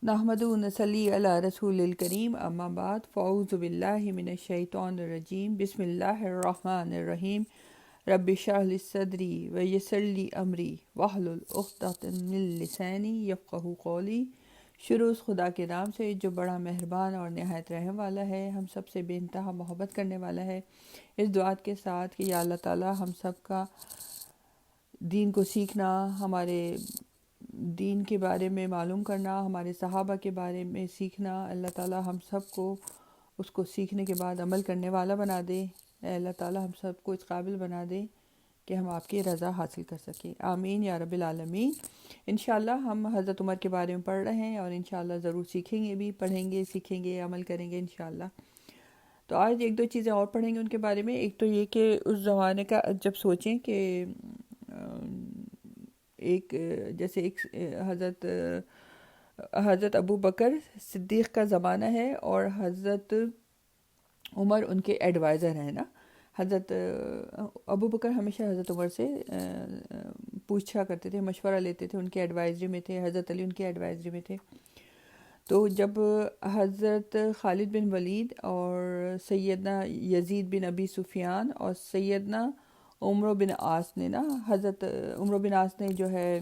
نحمد نصلی علی رسول الکریم اما بعد فاعوذ باللہ من الشیطان الرجیم بسم اللہ الرحمن الرحیم رب اشرح لی صدری ویسر لی امری واحلل عقدۃ من لسانی یفقہوا قولی۔ شروع اس خدا کے نام سے جو بڑا مہربان اور نہایت رحم والا ہے، ہم سب سے بے انتہا محبت کرنے والا ہے، اس دعا کے ساتھ کہ یا اللہ تعالی ہم سب کا دین کو سیکھنا، ہمارے دین کے بارے میں معلوم کرنا، ہمارے صحابہ کے بارے میں سیکھنا، اللہ تعالی ہم سب کو اس کو سیکھنے کے بعد عمل کرنے والا بنا دے۔ اے اللہ تعالی ہم سب کو اس قابل بنا دے کہ ہم آپ کی رضا حاصل کر سکیں، آمین یا رب العالمین۔ انشاءاللہ ہم حضرت عمر کے بارے میں پڑھ رہے ہیں اور انشاءاللہ ضرور سیکھیں گے بھی، پڑھیں گے، سیکھیں گے، عمل کریں گے انشاءاللہ۔ تو آج ایک دو چیزیں اور پڑھیں گے ان کے بارے میں۔ ایک تو یہ کہ اس زمانے کا جب سوچیں کہ ایک جیسے ایک حضرت ابو بکر صدیق کا زمانہ ہے اور حضرت عمر ان کے ایڈوائزر ہیں نا۔ حضرت ابو بکر ہمیشہ حضرت عمر سے پوچھا کرتے تھے، مشورہ لیتے تھے، ان کے ایڈوائزری میں تھے، حضرت علی ان کے ایڈوائزری میں تھے۔ تو جب حضرت خالد بن ولید اور سیدنا یزید بن ابی سفیان اور سیدنا عمرو بن عاص نے نا، حضرت عمرو بن عاص نے جو ہے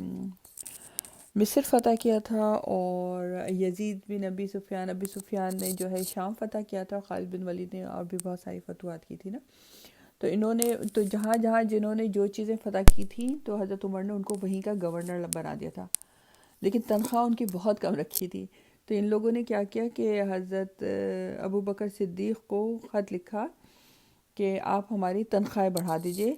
مصر فتح کیا تھا، اور یزید بن ابی سفیان نے جو ہے شام فتح کیا تھا، خالد بن ولید نے اور بھی بہت ساری فتوحات کی تھی نا۔ تو انہوں نے تو جہاں جہاں جنہوں نے جو چیزیں فتح کی تھیں تو حضرت عمر نے ان کو وہیں کا گورنر بنا دیا تھا، لیکن تنخواہ ان کی بہت کم رکھی تھی۔ تو ان لوگوں نے کیا کیا کہ حضرت ابو بکر صدیق کو خط لکھا کہ آپ ہماری تنخواہیں بڑھا دیجئے،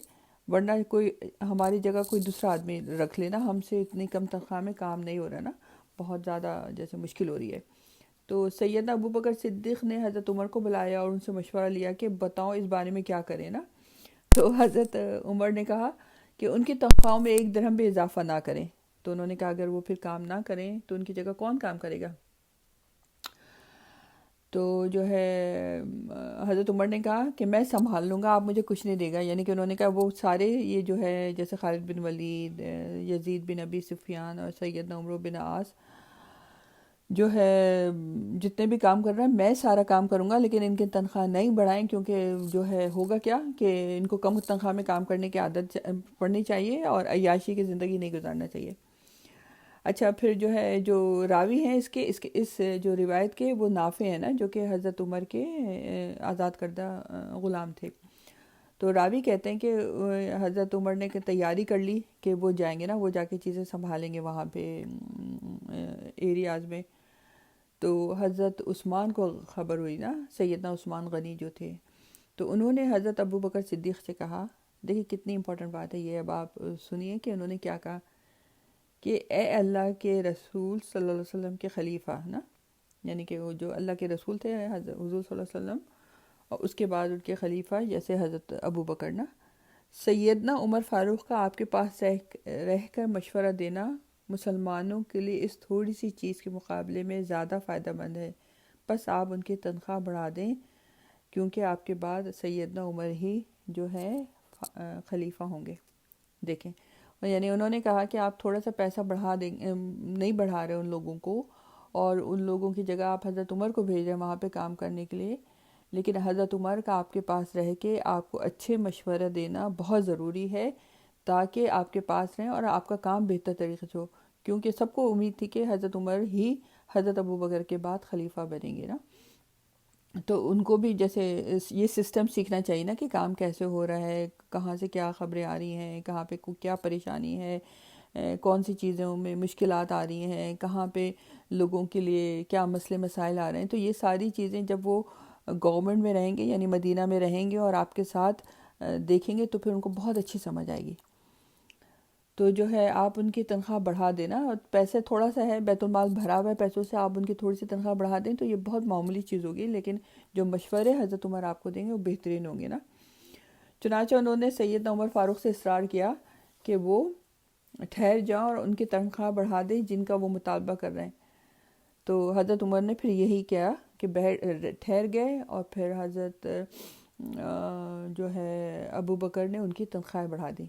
ورنہ کوئی ہماری جگہ کوئی دوسرا آدمی رکھ لینا، ہم سے اتنی کم تنخواہ میں کام نہیں ہو رہا نا، بہت زیادہ جیسے مشکل ہو رہی ہے۔ تو سیدنا ابو بکر صدیق نے حضرت عمر کو بلایا اور ان سے مشورہ لیا کہ بتاؤ اس بارے میں کیا کریں نا۔ تو حضرت عمر نے کہا کہ ان کی تنخواہوں میں 1 درہم بھی اضافہ نہ کریں۔ تو انہوں نے کہا اگر وہ پھر کام نہ کریں تو ان کی جگہ کون کام کرے گا؟ تو جو ہے حضرت عمر نے کہا کہ میں سنبھال لوں گا، آپ مجھے کچھ نہیں دے گا، یعنی کہ انہوں نے کہا وہ سارے یہ جو ہے جیسے خالد بن ولید، یزید بن ابی سفیان اور سیدنا عمرو بن عاص جو ہے جتنے بھی کام کر رہے ہیں میں سارا کام کروں گا، لیکن ان کی تنخواہ نہیں بڑھائیں، کیونکہ جو ہے ہوگا کیا کہ ان کو کم تنخواہ میں کام کرنے کی عادت پڑنی چاہیے اور عیاشی کی زندگی نہیں گزارنا چاہیے۔ اچھا پھر جو ہے جو راوی ہیں اس جو روایت کے وہ نافع ہیں نا، جو کہ حضرت عمر کے آزاد کردہ غلام تھے۔ تو راوی کہتے ہیں کہ حضرت عمر نے تیاری کر لی کہ وہ جائیں گے نا، وہ جا کے چیزیں سنبھالیں گے وہاں پہ ایریاز میں۔ تو حضرت عثمان کو خبر ہوئی نا، سیدنا عثمان غنی جو تھے، تو انہوں نے حضرت ابو بکر صدیق سے کہا، دیکھیں کتنی امپورٹنٹ بات ہے یہ، اب آپ سنیے کہ انہوں نے کیا کہا کہ اے اللہ کے رسول صلی اللہ علیہ وسلم کے خلیفہ نا، یعنی کہ وہ جو اللہ کے رسول تھے حضرت حضور صلی اللہ علیہ وسلم، اور اس کے بعد ان کے خلیفہ جیسے حضرت ابو بکر نا، سیدنا عمر فاروق کا آپ کے پاس رہ کر مشورہ دینا مسلمانوں کے لیے اس تھوڑی سی چیز کے مقابلے میں زیادہ فائدہ مند ہے، بس آپ ان کی تنخواہ بڑھا دیں، کیونکہ آپ کے بعد سیدنا عمر ہی جو ہے خلیفہ ہوں گے۔ دیکھیں، یعنی انہوں نے کہا کہ آپ تھوڑا سا پیسہ بڑھا دیں، نہیں بڑھا رہے ان لوگوں کو، اور ان لوگوں کی جگہ آپ حضرت عمر کو بھیج رہے ہیں وہاں پہ کام کرنے کے لیے، لیکن حضرت عمر کا آپ کے پاس رہ کے آپ کو اچھے مشورہ دینا بہت ضروری ہے، تاکہ آپ کے پاس رہیں اور آپ کا کام بہتر طریقے سے ہو، کیونکہ سب کو امید تھی کہ حضرت عمر ہی حضرت ابو بکر کے بعد خلیفہ بنیں گے نا۔ تو ان کو بھی جیسے یہ سسٹم سیکھنا چاہیے نا کہ کام کیسے ہو رہا ہے، کہاں سے کیا خبریں آ رہی ہیں، کہاں پہ کیا پریشانی ہے، کون سی چیزوں میں مشکلات آ رہی ہیں، کہاں پہ لوگوں کے لیے کیا مسئلے مسائل آ رہے ہیں۔ تو یہ ساری چیزیں جب وہ گورنمنٹ میں رہیں گے، یعنی مدینہ میں رہیں گے اور آپ کے ساتھ دیکھیں گے، تو پھر ان کو بہت اچھی سمجھ آئے گی۔ تو جو ہے آپ ان کی تنخواہ بڑھا دینا، اور پیسے تھوڑا سا ہے، بیت المال بھرا ہوا ہے پیسوں سے، آپ ان کی تھوڑی سی تنخواہ بڑھا دیں تو یہ بہت معمولی چیز ہوگی، لیکن جو مشورے حضرت عمر آپ کو دیں گے وہ بہترین ہوں گے نا۔ چنانچہ انہوں نے سیدنا عمر فاروق سے اصرار کیا کہ وہ ٹھہر جاؤں اور ان کی تنخواہ بڑھا دیں جن کا وہ مطالبہ کر رہے ہیں۔ تو حضرت عمر نے پھر یہی کیا کہ ٹھہر گئے، اور پھر حضرت جو ہے ابو بکر نے ان کی تنخواہ بڑھا دی۔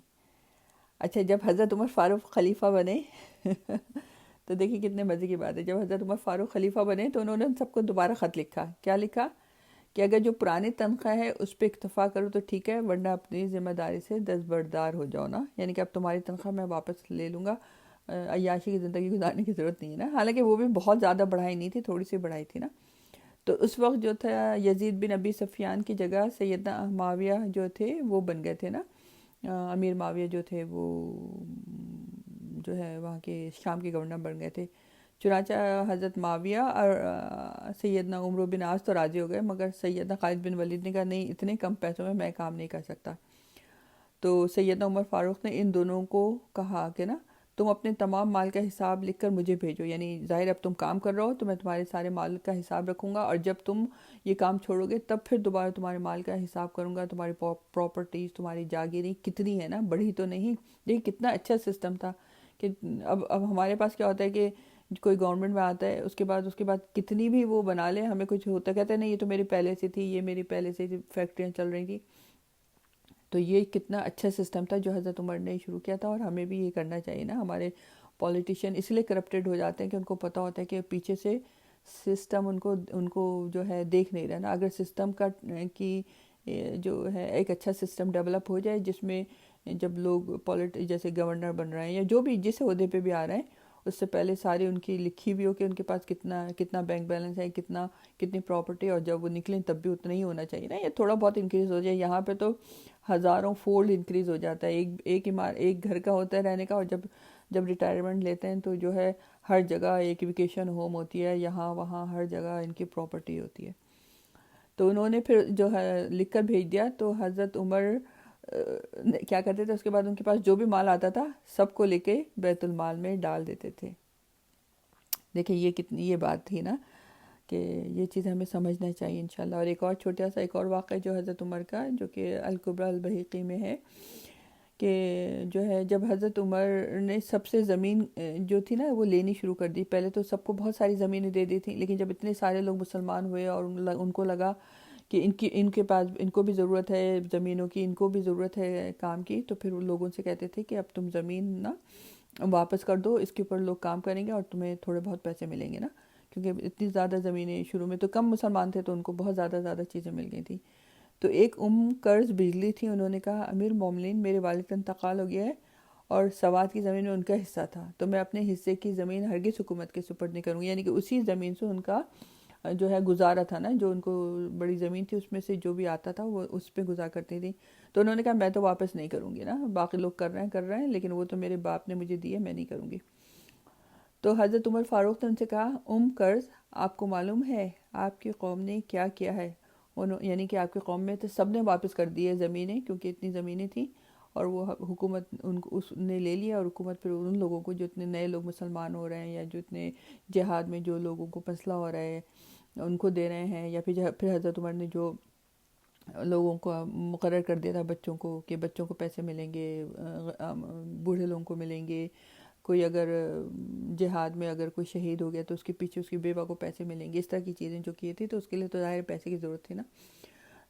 اچھا جب حضرت عمر فاروق خلیفہ بنے تو دیکھیے کتنے مزے کی بات ہے، جب حضرت عمر فاروق خلیفہ بنے تو انہوں نے ان سب کو دوبارہ خط لکھا. کیا لکھا؟ کہ اگر جو پرانی تنخواہ ہے اس پہ اکتفا کرو تو ٹھیک ہے، ورنہ اپنی ذمہ داری سے دستبردار ہو جاؤ نا. یعنی کہ اب تمہاری تنخواہ میں واپس لے لوں گا، عیاشی کی زندگی گزارنے کی ضرورت نہیں ہے نا. حالانکہ وہ بھی بہت زیادہ بڑھائی نہیں تھی، تھوڑی سی بڑھائی تھی نا. تو اس وقت جو تھا یزید بن ابی سفیان کی جگہ سیدنا معاویہ جو تھے وہ بن گئے تھے نا. امیر معاویہ جو تھے وہ جو ہے وہاں کے شام کے گورنر بن گئے تھے. چنانچہ حضرت معاویہ اور سیدنا عمرو بن عاص تو راضی ہو گئے، مگر سیدنا خالد بن ولید نے کہا نہیں، اتنے کم پیسوں میں کام نہیں کر سکتا. تو سیدنا عمر فاروق نے ان دونوں کو کہا کہ نا تم اپنے تمام مال کا حساب لکھ کر مجھے بھیجو. یعنی ظاہر اب تم کام کر رہے ہو تو میں تمہارے سارے مال کا حساب رکھوں گا، اور جب تم یہ کام چھوڑو گے تب پھر دوبارہ تمہارے مال کا حساب کروں گا. تمہاری پراپرٹیز، تمہاری جاگیریں کتنی ہے نا، بڑھی تو نہیں. دیکھ کتنا اچھا سسٹم تھا کہ اب ہمارے پاس کیا ہوتا ہے کہ کوئی گورنمنٹ میں آتا ہے، اس کے بعد کتنی بھی وہ بنا لے، ہمیں کچھ ہوتا کہتے ہیں نہیں یہ تو میری پہلے سے تھی، یہ میری پہلے سے فیکٹریاں چل رہی تھی. تو یہ کتنا اچھا سسٹم تھا جو حضرت عمر نے شروع کیا تھا، اور ہمیں بھی یہ کرنا چاہیے نا. ہمارے پولیٹیشین اس لیے کرپٹڈ ہو جاتے ہیں کہ ان کو پتہ ہوتا ہے کہ پیچھے سے سسٹم ان کو جو ہے دیکھ نہیں رہا نا. اگر سسٹم کی جو ہے ایک اچھا سسٹم ڈیولپ ہو جائے، جس میں جب لوگ جیسے گورنر بن رہے ہیں یا جو بھی جس عہدے پہ بھی آ رہے ہیں، اس سے پہلے ساری ان کی لکھی بھی ہو کہ ان کے پاس کتنا بینک بیلنس ہے، کتنی پراپرٹی، اور جب وہ نکلیں تب بھی اتنا ہی ہونا چاہیے نا. یا تھوڑا بہت انکریز ہو جائے. یہاں پہ تو ہزاروں فولڈ انکریز ہو جاتا ہے. ایک گھر کا ہوتا ہے رہنے کا، اور جب ریٹائرمنٹ لیتے ہیں تو جو ہے ہر جگہ ایک ویکیشن ہوم ہوتی ہے، یہاں وہاں ہر جگہ ان کی پراپرٹی ہوتی ہے. تو انہوں نے پھر جو ہے لکھ کر بھیج دیا. تو حضرت عمر کیا کرتے تھے، اس کے بعد ان کے پاس جو بھی مال آتا تھا سب کو لے کے بیت المال میں ڈال دیتے تھے. دیکھیں یہ کتنی یہ بات تھی نا کہ یہ چیز ہمیں سمجھنا چاہیے انشاءاللہ. اور ایک اور واقعہ جو حضرت عمر کا، جو کہ الکبریٰ البیہقی میں ہے، کہ جو ہے جب حضرت عمر نے سب سے زمین جو تھی نا وہ لینی شروع کر دی. پہلے تو سب کو بہت ساری زمینیں دے دی تھیں، لیکن جب اتنے سارے لوگ مسلمان ہوئے اور ان کو لگا کہ ان کے پاس ان کو بھی ضرورت ہے زمینوں کی، ان کو بھی ضرورت ہے کام کی، تو پھر وہ لوگوں سے کہتے تھے کہ اب تم زمین نا واپس کر دو، اس کے اوپر لوگ کام کریں گے اور تمہیں تھوڑے بہت پیسے ملیں گے نا. کیونکہ اتنی زیادہ زمینیں شروع میں تو کم مسلمان تھے، تو ان کو بہت زیادہ چیزیں مل گئی تھیں. تو ایک قرض بجلی تھی. انہوں نے کہا امیر مومنین، میرے والد کا انتقال ہو گیا ہے اور سوات کی زمین میں ان کا حصہ تھا، تو میں اپنے حصے کی زمین ہرگز حکومت کے سپرد نہیں کروں گی. یعنی کہ اسی زمین سے ان کا جو ہے گزارا تھا نا، جو ان کو بڑی زمین تھی اس میں سے جو بھی آتا تھا وہ اس پہ گزار کرتی تھی. تو انہوں نے کہا میں تو واپس نہیں کروں گی نا، باقی لوگ کر رہے ہیں لیکن وہ تو میرے باپ نے مجھے دی ہے، میں نہیں کروں گی. تو حضرت عمر فاروق نے ان سے کہا قرض آپ کو معلوم ہے آپ کی قوم نے کیا کیا ہے؟ یعنی کہ آپ کی قوم میں تو سب نے واپس کر دی ہے زمینیں، کیونکہ اتنی زمینیں تھیں، اور وہ حکومت اس نے لے لیا. اور حکومت پھر ان لوگوں کو جو اتنے نئے لوگ مسلمان ہو رہے ہیں، یا جو اتنے جہاد میں جو لوگوں کو مسئلہ ہو رہا ہے ان کو دے رہے ہیں. یا پھر حضرت عمر نے جو لوگوں کو مقرر کر دیا تھا بچوں کو، کہ بچوں کو پیسے ملیں گے، بوڑھے لوگوں کو ملیں گے، کوئی اگر جہاد میں اگر کوئی شہید ہو گیا تو اس کے پیچھے اس کی بیوہ کو پیسے ملیں گے. اس طرح کی چیزیں جو کی تھی، تو اس کے لیے تو ظاہر پیسے کی ضرورت تھی نا.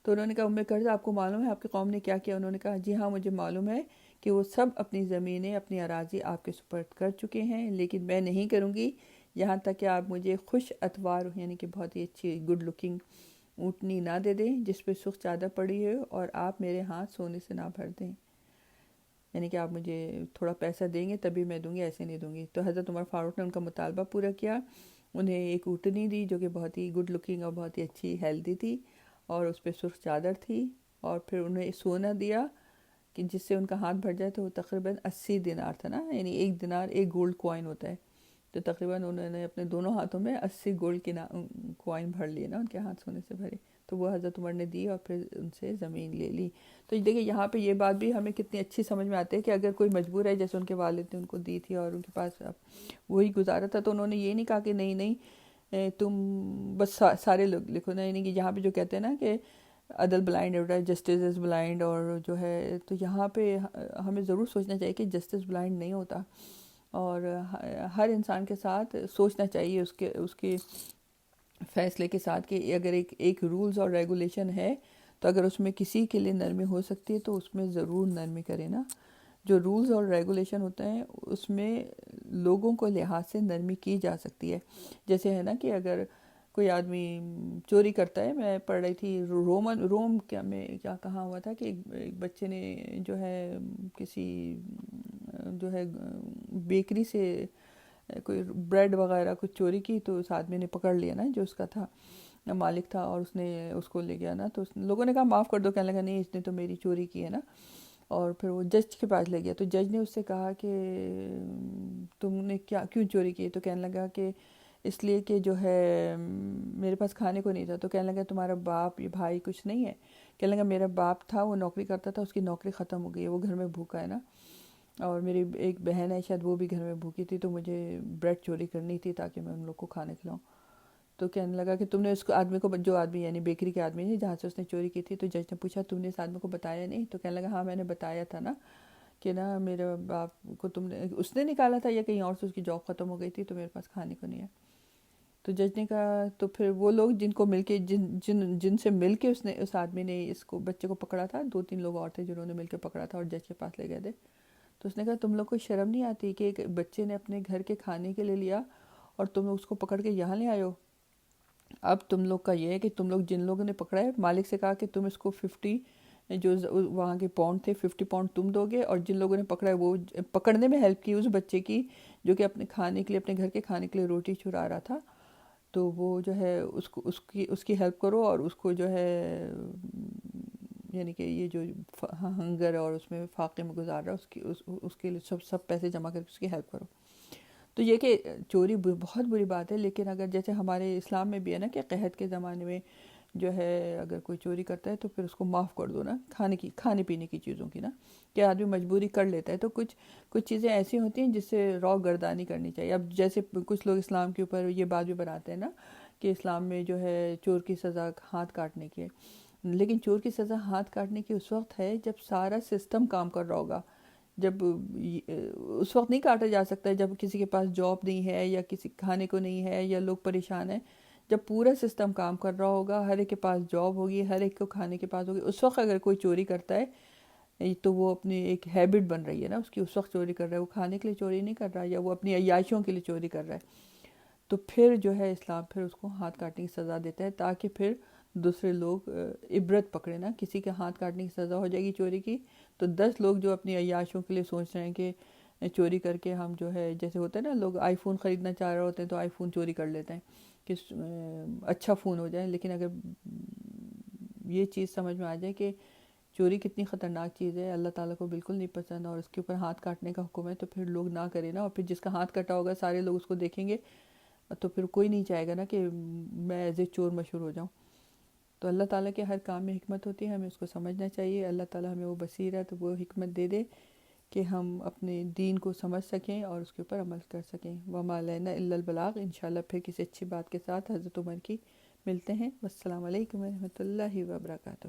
تو انہوں نے کہا قرض آپ کو معلوم ہے آپ کی قوم نے کیا کیا؟ انہوں نے کہا جی ہاں مجھے معلوم ہے کہ وہ سب اپنی زمینیں، اپنی اراضی آپ کے سپرد کر چکے ہیں، لیکن میں نہیں کروں گی یہاں تک کہ آپ مجھے خوش اتوار، یعنی کہ بہت ہی اچھی گڈ لکنگ اونٹنی نہ دے دیں جس پہ سرخ چادر پڑی ہے، اور آپ میرے ہاتھ سونے سے نہ بھر دیں. یعنی کہ آپ مجھے تھوڑا پیسہ دیں گے تبھی میں دوں گی، ایسے نہیں دوں گی. تو حضرت عمر فاروق نے ان کا مطالبہ پورا کیا. انہیں ایک اونٹنی دی جو کہ بہت ہی گڈ لکنگ اور بہت ہی اچھی ہیلدی تھی، اور اس پہ سرخ چادر تھی. اور پھر انہیں سونا دیا کہ جس سے ان کا ہاتھ بھر جائے. تو وہ تقریباً 80 دینار تھا نا، یعنی ایک دینار ایک گولڈ کوائن ہوتا ہے. تو تقریباً انہوں نے اپنے دونوں ہاتھوں میں 80 گولڈ کے کوائن بھر لیے نا، ان کے ہاتھ سونے سے بھرے. تو وہ حضرت عمر نے دی اور پھر ان سے زمین لے لی. تو دیکھیں یہاں پہ یہ بات بھی ہمیں کتنی اچھی سمجھ میں آتی ہے کہ اگر کوئی مجبور ہے، جیسے ان کے والد نے ان کو دی تھی اور ان کے پاس وہی گزارا تھا، تو انہوں نے یہ نہیں کہا کہ نہیں تم بس سارے لوگ لکھو نا. یعنی کہ یہاں پہ جو کہتے ہیں نا کہ عدل بلائنڈ ہوتا ہے، جسٹس از بلائنڈ، اور جو ہے تو یہاں پہ ہمیں ضرور سوچنا چاہیے کہ جسٹس بلائنڈ نہیں ہوتا، اور ہر انسان کے ساتھ سوچنا چاہیے اس کے فیصلے کے ساتھ کہ اگر ایک رولز اور ریگولیشن ہے تو اگر اس میں کسی کے لیے نرمی ہو سکتی ہے تو اس میں ضرور نرمی کرے نا. جو رولز اور ریگولیشن ہوتے ہیں اس میں لوگوں کو لحاظ سے نرمی کی جا سکتی ہے. جیسے ہے نا کہ اگر کوئی آدمی چوری کرتا ہے، میں پڑھ رہی تھی روم کیا میں کیا کہاں ہوا تھا کہ ایک بچے نے جو ہے کسی جو ہے بیکری سے کوئی بریڈ وغیرہ کچھ چوری کی، تو اس آدمی نے پکڑ لیا نا جو اس کا تھا مالک تھا، اور اس نے اس کو لے گیا نا، تو لوگوں نے کہا معاف کر دو، کہنے لگا نہیں اس نے تو میری چوری کی ہے نا. اور پھر وہ جج کے پاس لے گیا، تو جج نے اس سے کہا کہ تم نے کیوں چوری کی؟ تو کہنے لگا کہ اس لیے کہ جو ہے میرے پاس کھانے کو نہیں تھا. تو کہنے لگا تمہارا باپ یا بھائی کچھ نہیں ہے؟ کہنے لگا میرا باپ تھا، وہ نوکری کرتا تھا، اس کی نوکری ختم ہو گئی ہے، وہ گھر میں بھوکا ہے نا، اور میری ایک بہن ہے شاید وہ بھی گھر میں بھوکی تھی، تو مجھے بریڈ چوری کرنی تھی تاکہ میں ان لوگ کو کھانے کھلاؤں. تو کہنے لگا کہ تم نے اس آدمی کو، جو آدمی یعنی بیکری کے آدمی جہاں سے اس نے چوری کی تھی، تو جج نے پوچھا تم نے اس آدمی کو بتایا نہیں؟ تو کہنے لگا ہاں میں نے بتایا تھا نا کہ نا میرے باپ کو تم نے، اس نے نکالا تھا یا کہیں اور سے اس کی جاب ختم ہو گئی تھی، تو میرے پاس کھانے کو نہیں ہے. تو جج نے کہا تو پھر وہ لوگ جن کو مل کے جن سے مل کے اس آدمی نے اس کو بچے کو پکڑا تھا، 2-3 لوگ اور تھے جنہوں نے مل کے پکڑا تھا اور جج کے پاس لے گئے تھے. تو اس نے کہا تم لوگ کو شرم نہیں آتی کہ ایک بچے نے اپنے گھر کے کھانے کے لیے لیا اور تم اس کو پکڑ کے یہاں لے آئے ہو؟ اب تم لوگ کا یہ ہے کہ تم لوگ جن لوگوں نے پکڑا ہے، مالک سے کہا کہ تم اس کو 50 جو وہاں کے پاؤنڈ تھے 50 پاؤنڈ تم دو گے، اور جن لوگوں نے پکڑا ہے وہ پکڑنے میں ہیلپ کی اس بچے کی جو کہ اپنے کھانے کے لیے، اپنے گھر کے کھانے کے لیے روٹی چرا رہا تھا، تو وہ جو ہے اس کی ہیلپ کرو، اور اس کو جو ہے یعنی کہ یہ جو ہنگر اور اس میں فاقے میں گزار رہا ہے اس کے لیے سب پیسے جمع کر کے اس کی ہیلپ کرو. تو یہ کہ چوری بہت بری بات ہے، لیکن اگر جیسے ہمارے اسلام میں بھی ہے نا کہ قحط کے زمانے میں جو ہے اگر کوئی چوری کرتا ہے تو پھر اس کو معاف کر دو نا، کھانے پینے کی چیزوں کی نا، کہ آدمی مجبوری کر لیتا ہے. تو کچھ چیزیں ایسی ہوتی ہیں جس سے رو گردانی کرنی چاہیے. اب جیسے کچھ لوگ اسلام کے اوپر یہ بات بھی بناتے ہیں نا کہ اسلام میں جو ہے چور کی سزا ہاتھ کاٹنے کی ہے، لیکن چور کی سزا ہاتھ کاٹنے کی اس وقت ہے جب سارا سسٹم کام کر رہا ہوگا. جب اس وقت نہیں کاٹا جا سکتا ہے جب کسی کے پاس جاب نہیں ہے یا کسی کھانے کو نہیں ہے یا لوگ پریشان ہیں. جب پورا سسٹم کام کر رہا ہوگا، ہر ایک کے پاس جاب ہوگی، ہر ایک کو کھانے کے پاس ہوگی، اس وقت اگر کوئی چوری کرتا ہے تو وہ اپنی ایک ہیبٹ بن رہی ہے نا اس کی، اس وقت چوری کر رہا ہے، وہ کھانے کے لیے چوری نہیں کر رہا یا وہ اپنی عیاشیوں کے لیے چوری کر رہا ہے. تو پھر جو ہے اسلام پھر اس کو ہاتھ کاٹنے کی سزا دیتا ہے تاکہ پھر دوسرے لوگ عبرت پکڑے نا. کسی کے ہاتھ کاٹنے کی سزا ہو جائے گی چوری کی، تو 10 لوگ جو اپنی عیاشوں کے لیے سوچ رہے ہیں کہ چوری کر کے ہم جو ہے، جیسے ہوتا ہے نا لوگ آئی فون خریدنا چاہ رہے ہوتے ہیں تو آئی فون چوری کر لیتے ہیں کہ اچھا فون ہو جائے. لیکن اگر یہ چیز سمجھ میں آ جائے کہ چوری کتنی خطرناک چیز ہے، اللہ تعالیٰ کو بالکل نہیں پسند اور اس کے اوپر ہاتھ کاٹنے کا حکم ہے، تو پھر لوگ نہ کریں نا. اور پھر جس کا ہاتھ کٹا ہوگا سارے لوگ اس کو دیکھیں گے تو پھر کوئی نہیں چاہے گا نا کہ میں ایز اے چور مشہور ہو جاؤں. تو اللہ تعالیٰ کے ہر کام میں حکمت ہوتی ہے، ہمیں اس کو سمجھنا چاہیے. اللہ تعالیٰ ہمیں وہ بصیرت، وہ حکمت دے دے کہ ہم اپنے دین کو سمجھ سکیں اور اس کے اوپر عمل کر سکیں. وما علینا الا البلاغ. انشاءاللہ پھر کسی اچھی بات کے ساتھ حضرت عمر کی ملتے ہیں. والسلام علیکم ورحمۃ اللہ وبرکاتہ.